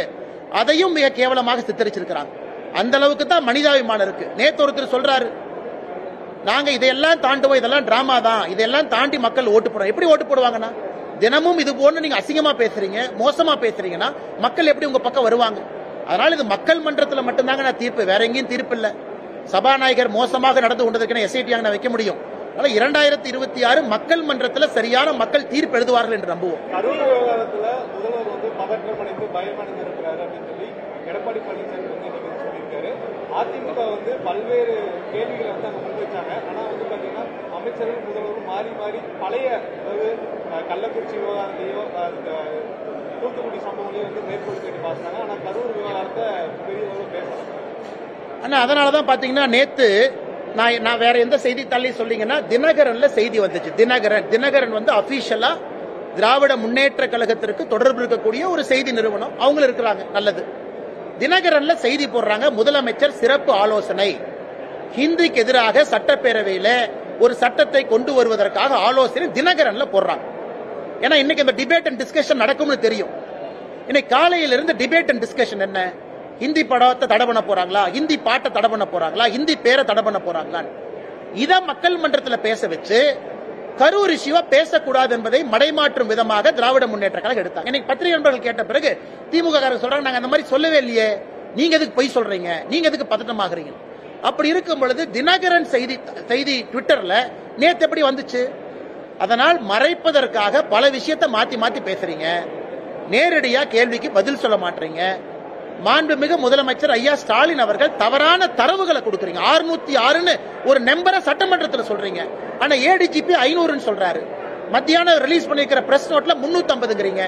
அதையும் மிக கேவலமாக சித்தரிச்சிருக்கிறாங்க. அந்த அளவுக்கு தான் மனிதாபிமானம் இருக்கு. நேத்து ஒருத்தர் சொல்றாரு, நாங்க இதையெல்லாம் தாண்டுவோம், இதெல்லாம் டிராமா தான், இதெல்லாம் தாண்டி மக்கள் ஓட்டு போடுறாங்க. எப்படி ஓட்டு போடுவாங்கன்னா, தினமும் இது போன்று நீங்க அசிங்கமா பேசுறீங்க, மோசமா பேசுறீங்கன்னா மக்கள் எப்படி உங்க பக்கம் வருவாங்க? அதனால இது மக்கள் மன்றத்தில் மட்டும்தாங்க நான் தீர்ப்பு, வேற எங்கேயும் தீர்ப்பு இல்ல. சபாநாயகர் மோசமாக நடந்து கொண்டதற்கு எஸ்ஐடி நான் வைக்க முடியும். 2026 மக்கள் மன்றத்தில் சரியான மக்கள் தீர்ப்பு எழுதுவார்கள் என்று நம்புவோம். கரூர் விவகாரத்துல முதல்வர் வந்து பதற்றமடைந்து பயமடைந்து இருக்கிறாரு அப்படின்னு சொல்லி எடப்பாடி பழனிசாமி வந்து இன்னைக்கு சொல்லியிருக்காரு. அதிமுக வந்து பல்வேறு கேள்விகளை வந்து அங்க முன்வைச்சாங்க. ஆனா வந்து பாத்தீங்கன்னா அமைச்சர்கள் முதல்வரும் மாறி மாறி பழைய, அதாவது கள்ளக்குறிச்சி விவகாரத்தையோ தூத்துக்குடி சம்பவங்களையும் வந்து மேற்கோள் கேட்டு பார்த்தாங்க. ஆனா கரூர் விவகாரத்தை பெரிய அளவு பேசலாம். ஆனா அதனாலதான் பாத்தீங்கன்னா நேத்து நான் வேற எந்த செய்தித்தாளையும் சொல்லிங்கன்னா தினகரன்ல செய்தி வந்துச்சு. தினகரன் வந்து அபிஷியலா திராவிட முன்னேற்ற கழகத்திற்கு தொடர்பு இருக்கக்கூடிய ஒரு செய்தி நிறுவனம், அவங்க இருக்கிறாங்க. நல்லது. தினகரன்ல செய்தி போடுறாங்க, முதலமைச்சர் சிறப்பு ஆலோசனை, ஹிந்திக்கு எதிராக சட்டப்பேரவையில ஒரு சட்டத்தை கொண்டு வருவதற்காக ஆலோசனை தினகரன்ல போடுறாங்க. ஏன்னா இன்னைக்கு இந்த டிபேட் அண்ட் டிஸ்கஷன் நடக்கும்னு தெரியும். இன்னைக்கு காலையில இருந்து டிபேட் அண்ட் டிஸ்கஷன் என்ன? ஹிந்தி படத்தை தடை பண்ண போறாங்களா, ஹிந்தி பாட்டை தடை பண்ண போறாங்களா, ஹிந்தி பேரை தடை பண்ண போறாங்களா? இத மக்கள் மன்றத்தில் பேச வச்சு கரூர் இஷ்யூவா பேசக்கூடாது என்பதை மடைமாற்றும் விதமாக திராவிட முன்னேற்ற கழகம் எடுத்தாங்க. இன்னைக்கு பத்திரிகை நண்பர்கள் கேட்ட பிறகு திமுக சொல்றாங்க, நாங்க அந்த மாதிரி சொல்லவே இல்லையே, நீங்க எதுக்கு பொய் சொல்றீங்க, நீங்க எதுக்கு பதட்டமாகறீங்க? அப்படி இருக்கும் பொழுது தினகரன் செய்தி ட்விட்டர்ல நேத்து எப்படி வந்துச்சு? அதனால் மறைப்பதற்காக பல விஷயத்தை மாத்தி மாத்தி பேசுறீங்க, நேரடியா கேள்விக்கு பதில் சொல்ல மாட்டீங்க. மாண்புமிகு முதலமைச்சர் ஐயா ஸ்டாலின் அவர்கள் தவறான தரவுகளை கொடுக்கறீங்க. 606 ஒரு நம்பரை சட்டமன்றத்தில் சொல்றீங்க, ஆனா ஏடிஜிபி 500 சொல்றாரு. மத்தியானம் ரிலீஸ் பண்ணிருக்கிற பிரஸ் நோட்ல 350ங்கிறீங்க.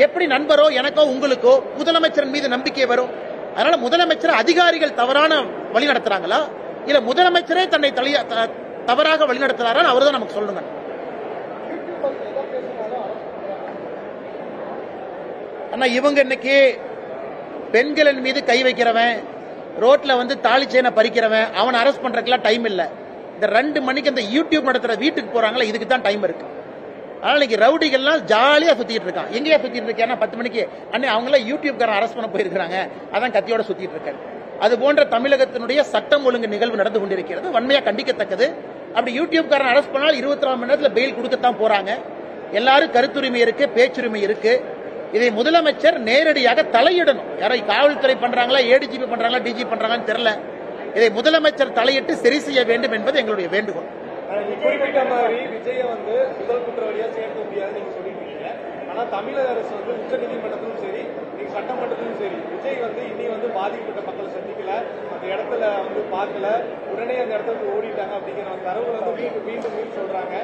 எப்படி நண்பரோ எனக்கோ உங்களுக்கோ முதலமைச்சரின் மீது நம்பிக்கை வரும்? அதனால முதலமைச்சர் அதிகாரிகள் தவறான வழி நடத்துறாங்களா, இல்ல முதலமைச்சரே தன்னை தவறாக வழி நடத்துறாரா? அவர்தான் நமக்கு சொல்லுங்க. ஆனா இவங்க இன்னைக்கு பெண்களின் மீது கை வைக்கிறவன், ரோட்ல வந்து தாலி செயினை பறிக்கிறவன், அவன் அரெஸ்ட் பண்றதுக்குலாம் டைம் இல்ல. இந்த 2 மணிக்கு இந்த யூடியூப் நடத்துற வீட்டுக்கு போறாங்களா, இதுக்கு தான் டைம் இருக்கு. அதனால இன்னைக்கு ரவுடிகள்லாம் ஜாலியா சுத்திட்டு இருக்கான். எங்கேயா சுத்திட்டு இருக்கேன்னா 10 மணிக்கு அண்ணே அவங்க எல்லாம் யூடியூப்காரன் அரெஸ்ட் பண்ண போயிருக்காங்க, அதான் கத்தியோட சுத்திட்டு இருக்காரு. அது போன்ற தமிழகத்தினுடைய சட்டம் ஒழுங்கு நிகழ்வு நடந்து கொண்டிருக்கிறது, வன்மையா கண்டிக்கத்தக்கது. அப்படி யூடியூப்காரன் அரெஸ்ட் பண்ணால் 24 மணி நேரத்தில் பெயில் கொடுக்கத்தான் போறாங்க. எல்லாரும் கருத்துரிமை இருக்கு, பேச்சுரிமை இருக்கு. இதை முதலமைச்சர் நேரடியாக தலையிடணும். யாரோ காவல்துறை பண்றாங்களா, ஏடிஜிபி பண்றாங்களா, டிஜி பண்றாங்கன்னு தெரியல. இதை முதலமைச்சர் தலையிட்டு சரி செய்ய வேண்டும் என்பது எங்களுடைய வேண்டுகோள். குறிப்பிட்ட மாதிரி விஜய வந்து முதல் குற்றவாளியா சேர்க்க முடியாது நீங்க சொல்லிட்டு இருக்கீங்க. ஆனா தமிழக அரசு வந்து உச்சநீதிமன்றத்திலும் சரி நீங்க சட்டமன்றத்திலும் சரி விஜய் வந்து இன்னி வந்து பாதிக்கப்பட்ட மக்களை சந்திக்கல, அந்த இடத்துல வந்து பார்க்கல, உடனே அந்த இடத்துல ஓடிட்டாங்க அப்படிங்கிற தரவுகள் வந்து மீண்டும் சொல்றாங்க.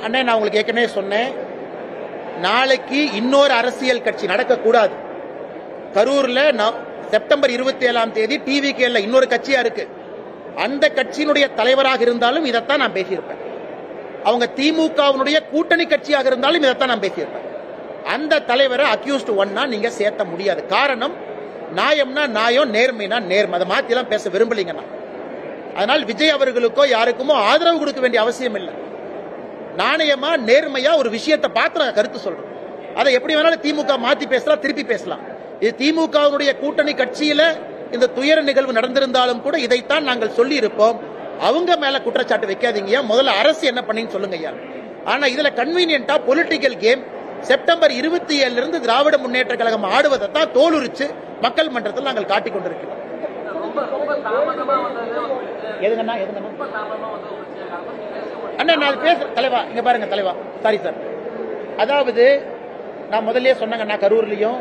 அண்ணே நான் உங்களுக்கு ஏற்கனவே சொன்னேன், நாளைக்கு இன்னொரு அரசியல் கட்சி நடக்கக்கூடாது. கரூர்ல செப்டம்பர் 27ஆம் தேதி டிவிகேல இன்னொரு கட்சியா இருக்கு. அந்த கட்சியினுடைய தலைவராக இருந்தாலும் இதைத்தான் நான் பேசியிருப்பேன். அவங்க திமுகவினுடைய கூட்டணி கட்சியாக இருந்தாலும் இதைத்தான் நான் பேசியிருப்பேன். அந்த தலைவரை அக்யூஸ்ட் ஒன்னா நீங்க சேர்த்த முடியாது. காரணம், நியாயம்னா நியாயம், நேர்மைனா நேர்மை. அதை மாத்தி எல்லாம் பேச விரும்பலீங்கன்னா. அதனால் விஜய் அவர்களுக்கோ யாருக்குமோ ஆதரவு கொடுக்க வேண்டிய அவசியம் இல்லை. நாணயமா நேர்மையா ஒரு விஷயத்தை பார்த்து நான் கருத்து சொல்றேன். அதை எப்படி வேணாலும் திமுக மாத்தி பேசலாம், திருப்பி பேசலாம். இது திமுகவுடைய கூட்டணி கட்சியில இந்த துயர நிகழ்வு நடந்திருந்தாலும் கூட இதைத்தான் நாங்கள் சொல்லி இருப்போம். அவங்க மேல குற்றச்சாட்டு வைக்காதீங்க, முதல்ல அரசு என்ன பண்ணீங்கன்னு சொல்லுங்க ஐயா. ஆனா இதுல கன்வீனியன்டா பொலிட்டிக்கல் கேம் செப்டம்பர் 27 இருந்து திராவிட முன்னேற்ற கழகம் ஆடுவதை தான் தோலுரிச்சு மக்கள் மன்றத்தில் நாங்கள் காட்டிக் கொண்டிருக்கிறோம். அண்ணா நான் பேசுறேன் தலைவா, இங்க பாருங்க தலைவா, சாரி சார். அதாவது நான் முதல்ல சொன்னாங்க, கரூர்லயும்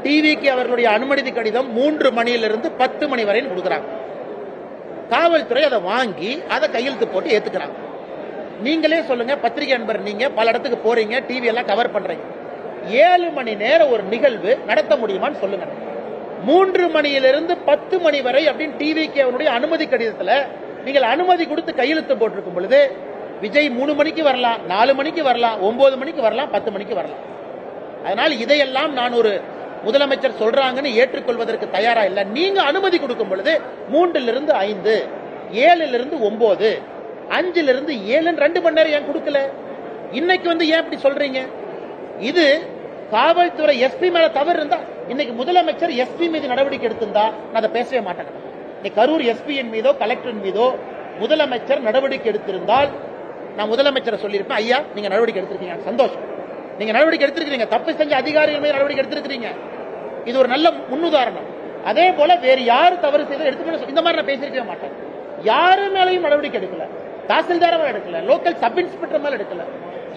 டிவிக்கு அவர்களுடைய அனுமதி கடிதம் 3 மணியிலிருந்து 10 மணி வரை கொடுக்குறாங்க. காவல்துறை அதை வாங்கி அதை கையெழுத்து போட்டு ஏத்துக்கிறாங்க. நீங்களே சொல்லுங்க, பத்திரிகை நண்பர், நீங்க பல இடத்துக்கு போறீங்க, டிவி எல்லாம் கவர் பண்றீங்க, 7 மணி நேரம் ஒரு நிகழ்வு நடத்த முடியுமான்னு சொல்லுங்க. 3 மணியிலிருந்து 10 மணி வரை அப்படின்னு டிவிக்கு அவருடைய அனுமதி கடிதத்தில் நீங்கள் அனுமதி கொடுத்து கையெழுத்து போட்டிருக்கும் பொழுது விஜய் 3 மணிக்கு வரலாம், 4 மணிக்கு வரலாம், 9 மணிக்கு வரலாம், 10 மணிக்கு வரலாம். அதனால் இதையெல்லாம் நான் ஒரு முதலமைச்சர் சொல்றாங்கன்னு ஏற்றுக்கொள்வதற்கு தயாரா இல்ல. நீங்க அனுமதி கொடுக்கும் பொழுது 3லிருந்து 5, 7லிருந்து 9, 5லிருந்து 7 2 மணி நேரம் ஏன் கொடுக்கல? இன்னைக்கு வந்து ஏன் இப்படி சொல்றீங்க? இது காவல்துறை எஸ்பி மேல தவறு இருந்தா, இன்னைக்கு முதலமைச்சர் எஸ்பி மீது நடவடிக்கை எடுத்திருந்தா நான் அதை பேசவே மாட்டேன். இன்னைக்கு கரூர் எஸ்பியின் மீதோ கலெக்டர் மீதோ முதலமைச்சர் நடவடிக்கை எடுத்திருந்தால் நான் முதலமைச்சரை சொல்லியிருப்பேன், ஐயா நீங்க நடவடிக்கை எடுத்திருக்கீங்க, சந்தோஷம், நீங்க நடவடிக்கை எடுத்திருக்கீங்க, தப்பு செஞ்ச அதிகாரிகள் மீது நடவடிக்கை எடுத்திருக்கீங்க, இது ஒரு நல்ல முன்னுதாரணம். அதே போல வேறு யாரு தவறு செய்த எடுத்து இந்த மாதிரி நான் பேசிருக்கவே மாட்டேன். யாரு மேலையும் நடவடிக்கை எடுக்கல, தாசில்தார எடுக்கல, லோக்கல் சப் இன்ஸ்பெக்டர் மேல எடுக்கல,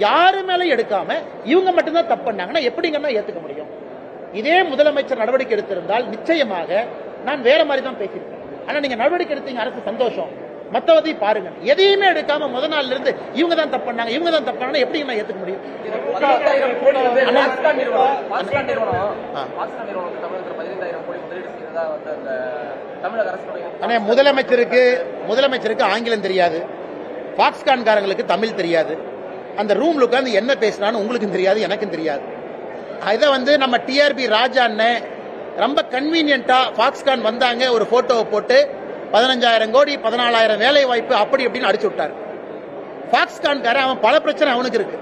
யாரு மேலையும் எடுக்காம இவங்க மட்டும்தான் தப்பு பண்ணாங்கன்னா எப்படிங்கன்னா ஏத்துக்க முடியும்? இதே முதலமைச்சர் நடவடிக்கை எடுத்திருந்தால் நிச்சயமாக நான் வேற மாதிரி தான் பேசியிருக்கேன். ஆனா நீங்க நடவடிக்கை எடுத்தீங்க, அரசு சந்தோஷம். மத்தவதை பாருங்க, எதையுமே எடுக்காம முத நாள்ல இருந்து இவங்க தான் தப்பு பண்ணாங்க, இவங்க தான் தப்பு பண்ணாங்க, எப்படி நான் ஏத்துக்க முடியும்? முதலமைச்சருக்கு ஆங்கிலம் தெரியாது, பாக்ஸ்கான் காரங்களுக்கு தமிழ் தெரியாது, அந்த ரூம்ல உட்கார்ந்து என்ன பேசினான்னு உங்களுக்கும் தெரியாது, எனக்கும் தெரியாது. இதை வந்து நம்ம டிஆர்பி ராஜா அண்ணன் ரொம்ப கன்வீனியன்டா பாக்ஸ்கான் வந்தாங்க, ஒரு போட்டோவை போட்டு 15,000 கோடி 14,000 வேலை வாய்ப்பு அப்படி அப்படின்னு அடிச்சு விட்டாரு. பாக்ஸ்கான்காரன் அவன் பல பிரச்சனை அவனுக்கு இருக்கு.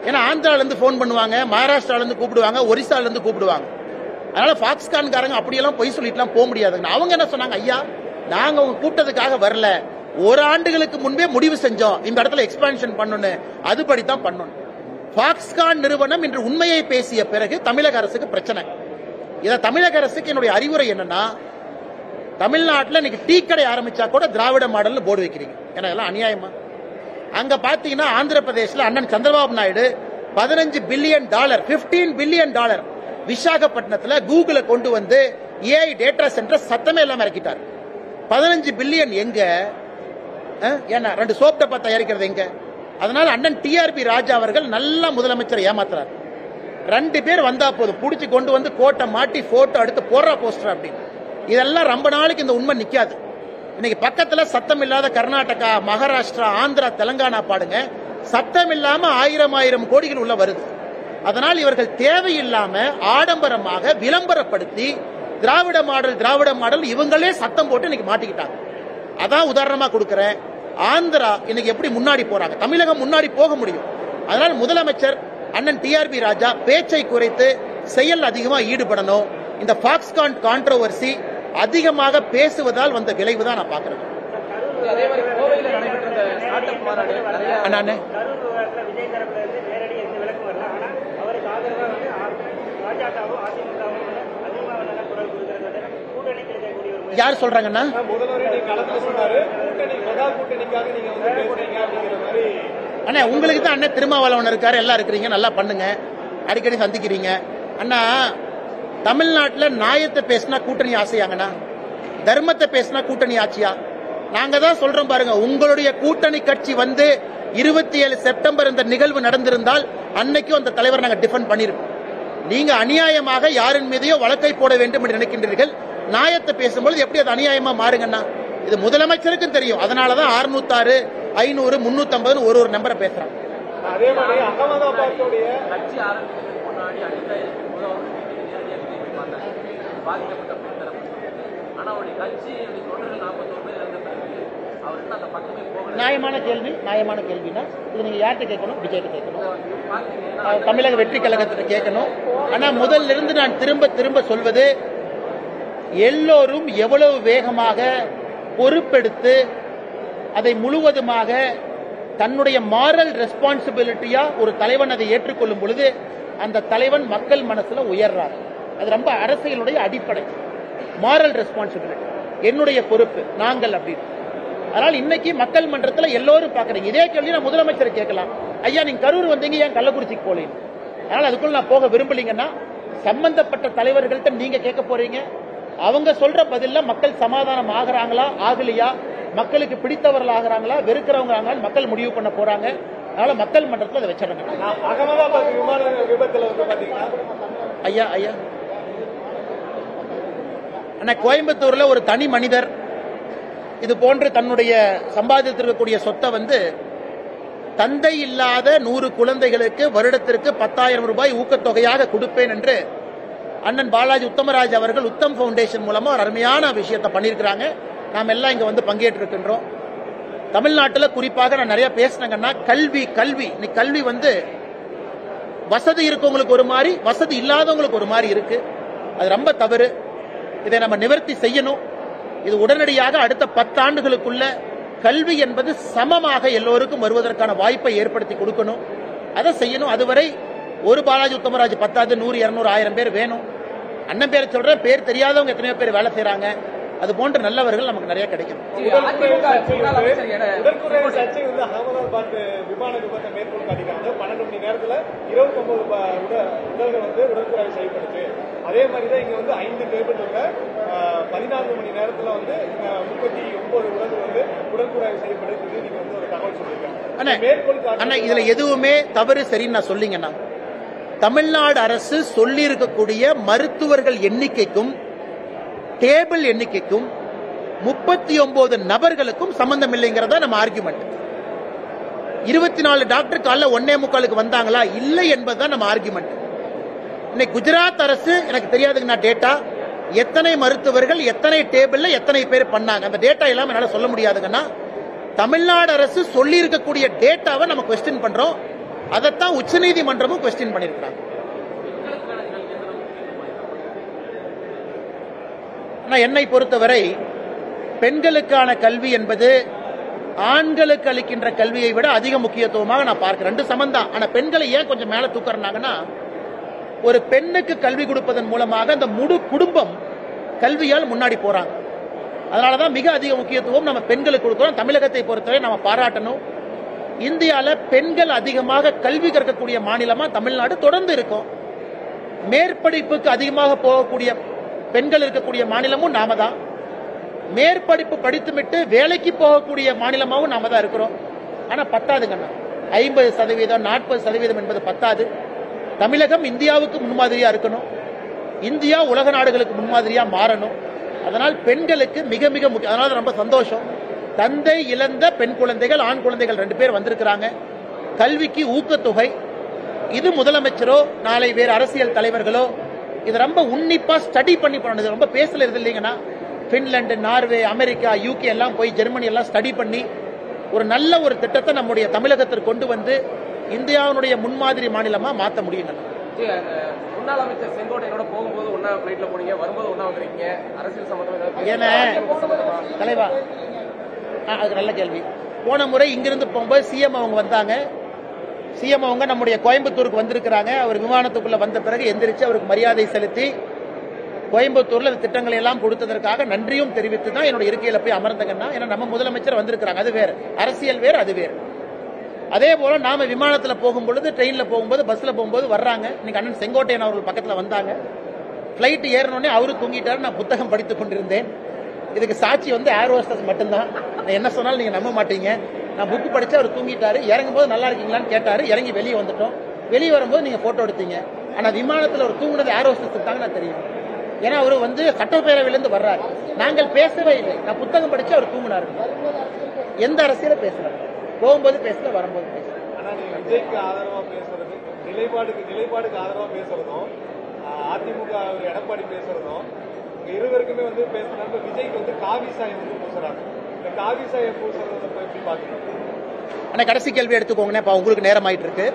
ஏன்னா ஆந்திரால இருந்து போன் பண்ணுவாங்க, மகாராஷ்டிரால இருந்து கூப்பிடுவாங்க, ஒரிசால இருந்து கூப்பிடுவாங்க. அதனால பாக்ஸ்கான்காரங்க அப்படியெல்லாம் பொய் சொல்லிட்டுலாம் போக முடியாதுங்க. அவங்க என்ன சொன்னாங்க, ஐயா நாங்க உங்க கூட்டத்துக்காக வரல, 1 ஆண்டுகளுக்கு முன்பே முடிவு செஞ்சோம் இந்த இடத்துல எக்ஸ்பான்ஷன் பண்ணணும், அதுபடித்தான் பண்ணணும். பாக்ஸ்கான் நிறுவனம் இன்று உண்மையை பேசிய பிறகு தமிழக அரசுக்கு பிரச்சனை. இதை தமிழக அரசுக்கு என்னுடைய அறிவுரை என்னன்னா, தமிழ்நாட்டில் இன்னைக்கு டீ கடை ஆரம்பிச்சா கூட திராவிட மாடல் போர்டு வைக்கிறீங்க, ஏன்னா இதெல்லாம் அநியாயமா? அங்க பாத்தீங்கன்னா ஆந்திர பிரதேசில் அண்ணன் சந்திரபாபு நாயுடு $15 பில்லியன் 15 பில்லியன் விசாகப்பட்டினத்தில் கூகுளை கொண்டு வந்து ஏஐ டேட்டா சென்டர் சத்தமே இல்லாம இறக்கிட்டார். 15 பில்லியன் எங்க? ஏன்னா 2 சோப் டப்பா தயாரிக்கிறது எங்க? அதனால அண்ணன் டிஆர்பி ராஜா அவர்கள் நல்ல முதலமைச்சர் ஏமாத்துறார். 2 பேர் வந்தா போதும், புடிச்சு கொண்டு வந்து கோட்டை மாட்டி போட்டோ எடுத்து போடுற போஸ்டர் அப்படின்னு. இதெல்லாம் ரொம்ப நாளைக்கு இந்த உண்மை நிக்காது. இன்னைக்கு பக்கத்துல சத்தம் இல்லாத கர்நாடகா, மகாராஷ்டிரா, ஆந்திரா, தெலங்கானா பாடுங்க, சத்தம் இல்லாம 1000 கோடிகள் உள்ள வருது. அதனால் இவர்கள் தேவையில்லாம ஆடம்பரமாக விளம்பரப்படுத்தி திராவிட மாடல் இவங்களே சத்தம் போட்டு இன்னைக்கு மாட்டிக்கிட்டாங்க. அதான் உதாரணமா கொடுக்கிறேன். ஆந்திரா இன்னைக்கு எப்படி முன்னாடி போறாங்க, தமிழகம் முன்னாடி போக முடியும். அதனால் முதலமைச்சர் அண்ணன் டிஆர்பி ராஜா பேச்சை குறைத்து செயல் அதிகமா ஈடுபடணும். இந்த பாக்ஸ்கான் கான்ட்ரோவர்சி அதிகமாக பேசுவதால் வந்த விளைவு தான் நான் பாக்குறேன். யார் சொல்றாங்கன்னா, அண்ணா உங்களுக்கு தான் அண்ணன் திருமாவளவன் இருக்காரு, எல்லாம் இருக்கிறீங்க, நல்லா பண்ணுங்க. அடிக்கடி சந்திக்கிறீங்க. அண்ணா, தமிழ்நாட்டில் நியாயத்தை பேசினா கூட்டணி ஆசையாங்கண்ணா, தர்மத்தை பேசினா கூட்டணி ஆட்சியா? நாங்க தான் சொல்றோம் பாருங்க, உங்களுடைய கூட்டணி கட்சி வந்து 27 செப்டம்பர் இந்த நிகழ்வு நடந்திருந்தால் அன்னைக்கும் அந்த தலைவர் நாங்க டிஃபெண்ட் பண்ணிருப்போம். நீங்க அநியாயமாக யாரின் மீதையோ வழக்கை போட வேண்டும் என்று நினைக்கின்றீர்கள். நியாயத்தை பேசும்போது எப்படி அது அநியாயமா மாறுங்கண்ணா? இது முதலமைச்சருக்கும் தெரியும். அதனாலதான் 606, 500, 350 ஒரு நம்பரை பேசுறாங்க. அதே மாதிரி அகமதாபாத்துடைய கட்சி ஆரம்பிக்கிறதுக்கு முன்னாடி அடித்தாயிரத்துக்கு போது அவருக்கு நேரடியாக பார்த்தாங்க பாதிக்கப்பட்ட பெண் தரப்பு. ஆனா அவருடைய கட்சி தொண்டர்கள் 41 பேர் இருந்த பிறகு அவர் இன்னும் அந்த பக்கமே போகல. நியாயமான கேள்வினா இது நீங்க யார்கிட்ட கேட்கணும்? விஜய்கிட்ட கேட்கணும், தமிழக வெற்றி கழகத்திட்ட கேட்கணும். ஆனா முதல்ல இருந்து நான் திரும்ப சொல்வது, எல்லோரும் எவ்வளவு வேகமாக பொறுப்பெடுத்து அதை முழுவதுமாக தன்னுடைய மாரல் ரெஸ்பான்சிபிலிட்டியா ஒரு தலைவன் அதை ஏற்றுக்கொள்ளும் பொழுது அந்த தலைவன் மக்கள் மனசுல உயர்றார். அது ரொம்ப அரசியலுடைய அடிப்படை. மாரல் ரெஸ்பான்சிபிலிட்டி, என்னுடைய பொறுப்பு, நாங்கள் அப்படின்னு. அதனால இன்னைக்கு மக்கள் மன்றத்தில் எல்லோரும் பாக்குறீங்க. இதே கேள்வி நான் முதலமைச்சர் கேட்கலாம், ஐயா நீங்க கரூர் வந்தீங்க, ஏன் கள்ளக்குறிச்சிக்கு போலீங்க? அதனால அதுக்குள்ள நான் போக விரும்பலீங்கன்னா சம்பந்தப்பட்ட தலைவர்கள்ட்ட நீங்க கேட்க போறீங்க. அவங்க சொல்ற பதில்ல மக்கள் சமாதானம் ஆகுறாங்களா ஆகலையா, மக்களுக்கு பிடித்தவர்கள் ஆகிறாங்களா வெறுக்கிறவங்க ஆகிறாங்க, மக்கள் முடிவு பண்ண போறாங்க. அதனால மக்கள் மன்றத்தில் அதை வச்சிருங்க. அகமதாபாத் விமான விபத்துல வந்து பாத்தீங்கன்னா ஐயா அண்ணா, கோயம்புத்தூர்ல ஒரு தனி மனிதர் இது போன்று தன்னுடைய சம்பாதித்திருக்கக்கூடிய சொத்தை வந்து தந்தை இல்லாத 100 குழந்தைகளுக்கு வருடத்திற்கு 10,000 ரூபாய் ஊக்கத்தொகையாக கொடுப்பேன் என்று அண்ணன் பாலாஜி உத்தமராஜ் அவர்கள் உத்தம் பவுண்டேஷன் மூலமா ஒரு அருமையான விஷயத்தை பண்ணியிருக்கிறாங்க. நாம் எல்லாம் இங்க வந்து பங்கேற்றிருக்கின்றோம். தமிழ்நாட்டில் குறிப்பாக நான் நிறைய பேசினேங்கன்னா, கல்வி வந்து வசதி இருக்கவங்களுக்கு ஒரு மாதிரி, வசதி இல்லாதவங்களுக்கு ஒரு மாதிரி இருக்கு. அது ரொம்ப தவறு. இதை நம்ம நிவர்த்தி செய்யணும். இது உடனடியாக அடுத்த 10 ஆண்டுகளுக்குள்ள கல்வி என்பது சமமாக எல்லோருக்கும் வருவதற்கான வாய்ப்பை ஏற்படுத்தி கொடுக்கணும். அதை செய்யணும். அதுவரை ஒரு பாலாஜி உத்தமராஜ் 10, 100, 200, 1000 பேர் வேணும். அண்ணன் பேர் சொல்றேன், பேர் தெரியாதவங்க எத்தனையோ பேர் வேலை செய்யறாங்க. அது போன்ற நல்லவர்கள் நமக்கு நிறைய கிடைக்கும். உடற்குறை சர்ச்சை வந்து அகமதாபாத் விமான விபத்தை மேற்கொண்டு காட்டிக்காங்க. 12 மணி நேரத்துல 29 உடல்கள் வந்து உடற்குறை செய்யப்படுச்சு. அதே மாதிரிதான் இங்க வந்து 5 டேபிள் உள்ள 14 மணி நேரத்துல வந்து 39 உடல்கள் வந்து உடற்குறை செய்யப்படுது. நீங்க வந்து ஒரு தகவல் சொல்லிருக்காங்க. ஆனா இதுல எதுவுமே தவறு சரின்னு நான் சொல்லிங்கன்னா, தமிழ்நாடு அரசு சொல்லி இருக்கக்கூடிய மருத்துவர்கள் எண்ணிக்கைக்கும் டேபிள் எண்ணிக்கைக்கும் 39 நபர்களுக்கும் சம்பந்தம் இல்லைங்கிறதா நம்ம ஆர்குமெண்ட். 24 டாக்டர் காலைல 1:45 வந்தாங்களா இல்லை என்பதுதான் நம்ம ஆர்குமெண்ட். இன்னைக்கு குஜராத் அரசு எனக்கு தெரியாதுங்க டேட்டா, எத்தனை மருத்துவர்கள் எத்தனை டேபிள்ல எத்தனை பேர் பண்ணாங்க, அந்த டேட்டா எல்லாம் என்னால சொல்ல முடியாதுங்கன்னா, தமிழ்நாடு அரசு சொல்லி இருக்கக்கூடிய டேட்டாவை நம்ம கொஸ்டின் பண்றோம். அதைத்தான் உச்சநீதிமன்றமும் கொஸ்டின் பண்ணிருக்காங்க. என்னை பொறுத்தவரை பெண்களுக்கான கல்வி என்பது ஆண்களுக்கு அளிக்கின்ற கல்வியை விட அதிக முக்கியத்துவமாக நான் பார்க்கிறேன். 2 சமந்தான். ஆனா பெண்களை ஏன் கொஞ்சம் மேல தூக்குறாங்கன்னா, ஒரு பெண்ணுக்கு கல்வி கொடுப்பதன் மூலமாக அந்த முழு குடும்பம் கல்வியால் முன்னாடி போறாங்க. அதனாலதான் மிக அதிக முக்கியத்துவம் நம்ம பெண்களுக்கு கொடுக்கிறோம். தமிழகத்தை பொறுத்தவரை நம்ம பாராட்டணும். இந்தியாவில் பெண்கள் அதிகமாக கல்வி கற்கக்கூடிய மாநிலமா தமிழ்நாடு தொடர்ந்து இருக்கும். மேற்படிப்புக்கு அதிகமாக போகக்கூடிய பெண்கள் இருக்கக்கூடிய மாநிலமும் நாம தான். மேற்படிப்பு படித்துவிட்டு வேலைக்கு போகக்கூடிய மாநிலமாகவும் நாம தான் இருக்கிறோம். ஆனா பத்தாதுங்கண்ணா, 50%, 40% என்பது பத்தாது. தமிழகம் இந்தியாவுக்கு முன்மாதிரியா இருக்கணும். இந்தியா உலக நாடுகளுக்கு முன்மாதிரியா மாறணும். அதனால் பெண்களுக்கு மிக மிக முக்கியம். அதனால ரொம்ப சந்தோஷம். தந்தை இழந்த பெண் குழந்தைகள், ஆண் குழந்தைகள் 2 பேர் வந்திருக்கிறாங்க. கல்விக்கு ஊக்கத்தொகை, இது முதலமைச்சரோ நாளை வேறு அரசியல் தலைவர்களோ இது ரொம்ப உன்னிப்பா ஸ்டடி பண்ணி பண்ணது. ரொம்ப பேசல இல்லைங்கன்னா, பின்லாந்து, நார்வே, அமெரிக்கா, யூகே எல்லாம் போய் ஜெர்மனி எல்லாம் ஸ்டடி பண்ணி ஒரு நல்ல ஒரு திட்டத்தை நம்முடைய தமிழகத்திற்கு கொண்டு வந்து இந்தியாவுடைய முன்மாதிரி மாநிலமா மாற்ற முடியும். முன்னாள் அமைச்சர் செங்கோட்டையனோட போகும்போது ஒன்னா பிளைட்ல போனீங்க, வரும்போது ஒன்னா வந்துருக்கீங்க. அரசியல் சம்பந்தமா தலைவா, அது நல்ல கேள்வி. போன முறை இங்கிருந்து போகும்போது சிஎம் அவங்க வந்தாங்க. சிஎம் அவங்க நம்முடைய கோயம்புத்தூருக்கு வந்திருக்கிறாங்க. அவர் விமானத்துக்குள்ள வந்த பிறகு எந்திரிச்சு அவருக்கு மரியாதை செலுத்தி கோயம்புத்தூர்ல திட்டங்களை எல்லாம் கொடுத்ததற்காக நன்றியும் தெரிவித்து தான் என்னோட இருக்கையில போய் அமர்ந்தங்கன்னா, ஏன்னா நம்ம முதலமைச்சர் வந்திருக்கிறாங்க. அது வேறு அரசியல் வேறு, அது வேறு. அதே போல நாம விமானத்தில் போகும்பொழுது, ட்ரெயினில் போகும்போது, பஸ்ஸில் போகும்போது வர்றாங்க. இன்னைக்கு அண்ணன் செங்கோட்டையன் அவர்கள் பக்கத்தில் வந்தாங்க. ஃபிளைட் ஏறினோடனே அவரு தூங்கிட்டாரு. நான் புத்தகம் படித்துக் கொண்டிருந்தேன். இதுக்கு சாட்சி ஏர் ஹோஸ்டஸ் மட்டும்தான். நான் என்ன சொன்னாலும் நீங்க நம்ப மாட்டீங்க. நான் புக்கு படிச்சு அவர் தூங்கிட்டாரு. இறங்கும் போது நல்லா இருக்கீங்களான்னு கேட்டாரு. இறங்கி வெளியே வந்துட்டோம். வெளியே வரும்போது நீங்க போட்டோ எடுத்தீங்க. ஆனா விமானத்தில் அவர் தூங்குனது ஏர் ஹோஸ்டஸ் தாங்க நான் தெரியும். ஏன்னா அவரு சட்டப்பேரவையிலிருந்து வர்றாரு. நாங்கள் பேசவே இல்லை. நான் புத்தகம் படிச்சு அவர் தூங்கினாரு. எந்த அரசியல பேசல. போகும்போது பேசல, வரும்போது பேசல. ஆனா நீங்க விஜய்க்கு ஆதரவா பேசுறது, நிலைப்பாடுக்கு ஆதரவா பேசுறதும், அதிமுக எடப்பாடி பேசுறதும், இருவருக்குமே பேசுறாங்க. விஜய்க்கு காவி சாயம் பூசுறாங்க. இந்த காவி சாயம் பூசுறத எப்படி பாக்குறீங்க? ஆனா கடைசி கேள்வி எடுத்துக்கோங்கண்ணே. உங்களுக்கு நேரம் ஆயிட்டு இருக்கு.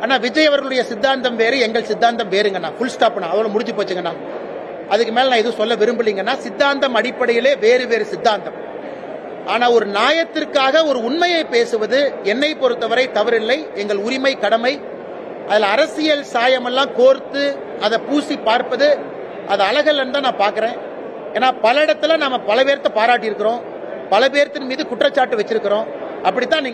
ஆனா விஜய் அவர்களுடைய சித்தாந்தம் வேறு, எங்கள் சித்தாந்தம் வேறுங்கண்ணா. ஃபுல் ஸ்டாப்ண்ணா. அதோட முடிஞ்சு போச்சுங்கண்ணா. அதுக்கு மேல நான் எதுவும் சொல்ல விரும்பலீங்கன்னா, சித்தாந்தம் அடிப்படையிலே வேறு வேறு சித்தாந்தம். ஆனா ஒரு நியாயத்திற்காக ஒரு உண்மையை பேசுவது என்னை பொறுத்தவரை தவறில்லை. எங்கள் உரிமை, கடமை. அதுல அரசியல் சாயமெல்லாம் கோர்த்து அதை பூசி பார்ப்பது அது அழகல்லன்னு தான் நான் பாக்குறேன். ஏன்னா பல இடத்துல நாம பல பேர்த்த பாராட்டி இருக்கிறோம், பல பேர்த்தின் மீது குற்றச்சாட்டு வச்சிருக்கிறோம். அப்படித்தான் நீங்க